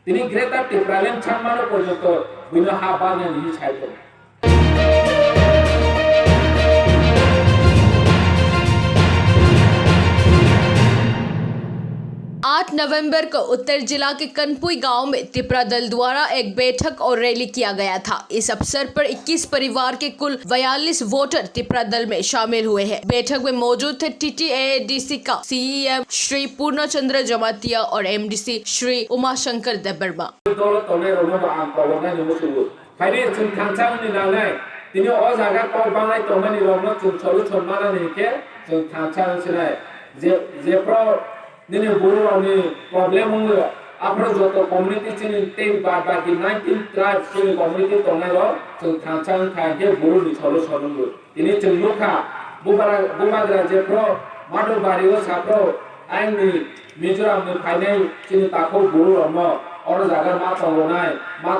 তিনি গ্রেটার টিপ্রালেন ছাড়মানো পর্যন্ত বিভিন্ন হাবানে নিয়ে ছাইতো। 8 नवंबर को उत्तर जिला के कनपुई गांव में तिपरा दल द्वारा एक बैठक और रैली किया गया था। इस अवसर पर 21 परिवार के कुल 42 वोटर तिपरा दल में शामिल हुए हैं। बैठक में मौजूद थे TTAADC का CEM श्री पूर्णचंद्र जमातिया और MDC Shri Umashankar Debbarma. Nini buru ani problem hungu apro joto community chini te baki 19 tribes chini community tongai ro chung thangchang thage buru ni cholo sonungu ini chung lukha bumagra je pro madu bari o sapro aini mizoram ni phainai chini takho buru romo oro jagar ma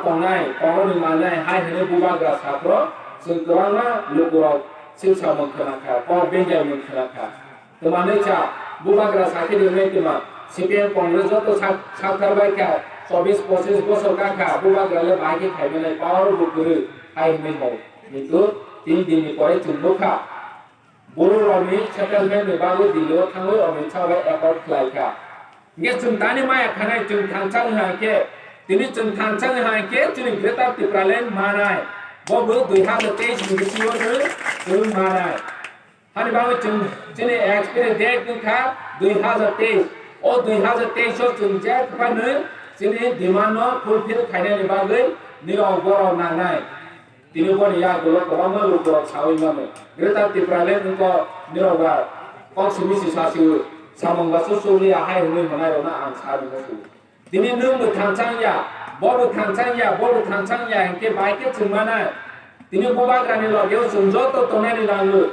tongnai oro ni manai hai hene bumagra sapro chung korana lukura silsa mongkhana kha ko benjai mongkhana kha tomane cha बुबाग्रा साथी दिने तिमा CPM Congress जो तो Sathar bye क्या 24-25 बছর কাকা বুবাগ্রালে বাকি খাইবে নাই পাওয়ার বুকুরে I main হও কিন্তু 3 দিন পরে চুম্বকা বড় রমি সেটেলমেন্ট বাগো দিলো থাঙ্গো অমি ছাবে একট ফ্লাইকা গে চুনতানি মায়া খানাই চুন থাংচাং হাকে তিনি চুন থাংচাং হাকে চুন গ্রেটার টিপ্রালেন মানায় ববো 2023 মিছিওর চুন মানায় hani bawe chini experience date ni kha 2023 o 2023 so chung ja kha ne chini demand no fulfill khaine ni bagai ni ro goro na nai tini bon ya golo ko ma lo ko chawi ma me greta tiprale ko ni ro ga ko simi si sa si samong ba so so li ya hai ni ma na ro na an sa ni so tini nung bu thangchang ya bo bu thangchang ya ke bai ke chung ma na tini bo ba ga ni lo ge chung jo to to na ni la lu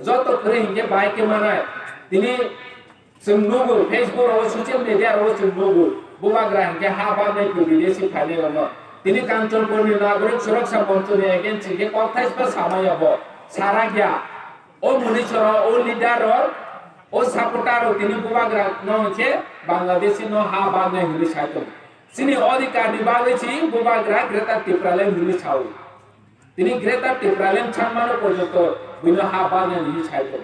যত করে হিংকে বাইকে মানায় তিনি সুন্দর Facebook ও social media ও সুন্দর বুবাগ্রা হিংকে হাবানে বিদেশি ফাইলে গনো তিনি কাঞ্চনপুরনি নাগরিক সুরক্ষা মঞ্চনি এজেন্সিকে কথাইস বা সামায়াব সারা গিয়া ও মনিসর ও লিডার ও সাপোর্টার তিনি বুবাগ্রা নকে বাংলাদেশি ন হাবানে হিলি সাইতো সিনি অধিকার নিবাগেছি বুবাগ্রা গ্রেটার টিপ্রালে হিলি ছাউ তিনি গ্রেটার টিপ্রালেন ছাড়মানো পর্যন্ত বিভিন্ন হাবানে নিয়ে ছাইতো